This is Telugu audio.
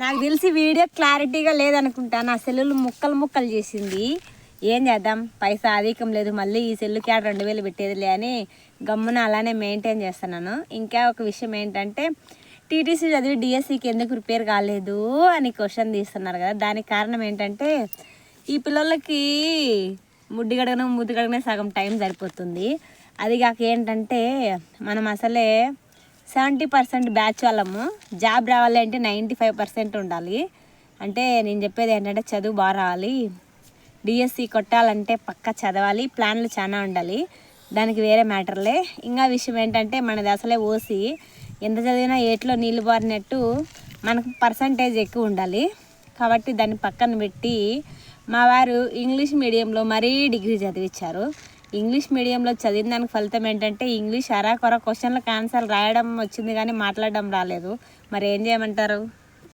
నాకు తెలిసి వీడియో క్లారిటీగా లేదనుకుంటా. నా సెల్లులు ముక్కలు చేసింది. ఏం చేద్దాం, పైసా అధికం లేదు, మళ్ళీ ఈ సెల్లుకి 2000 పెట్టేదిలే అని గమ్మున అలానే మెయింటైన్ చేస్తున్నాను. ఇంకా ఒక విషయం ఏంటంటే, టీటీసీ చదివి డిఎస్సికి ఎందుకు ప్రిపేర్ కాలేదు అని క్వశ్చన్ తీస్తున్నారు కదా. దానికి కారణం ఏంటంటే, ఈ పిల్లలకి ముడ్డి గడగనే సగం టైం సరిపోతుంది. అది కాక ఏంటంటే, మనం అసలే 70% బ్యాచ్ వాళ్ళము. జాబ్ రావాలంటే 95% ఉండాలి. అంటే నేను చెప్పేది ఏంటంటే, చదువు బాగా రావాలి, డిఎస్సి కొట్టాలంటే పక్కా చదవాలి, ప్లాన్లు చాలా ఉండాలి. దానికి వేరే మ్యాటర్లే. ఇంకా విషయం ఏంటంటే, మనది అసలే ఓసి, ఎంత చదివినా ఏట్లో నీళ్ళు బారినట్టు మనకు పర్సంటేజ్ ఎక్కువ ఉండాలి. కాబట్టి దాన్ని పక్కన పెట్టి మా వారు ఇంగ్లీష్ మీడియంలో మరీ డిగ్రీ చదివించారు. ఇంగ్లీష్ మీడియంలో చదివిన దానికి ఫలితం ఏంటంటే, ఇంగ్లీష్ అరాకొర క్వశ్చన్లకు ఆన్సర్లు రాయడం వచ్చింది కానీ మాట్లాడడం రాలేదు. మరి ఏం చేయమంటారు?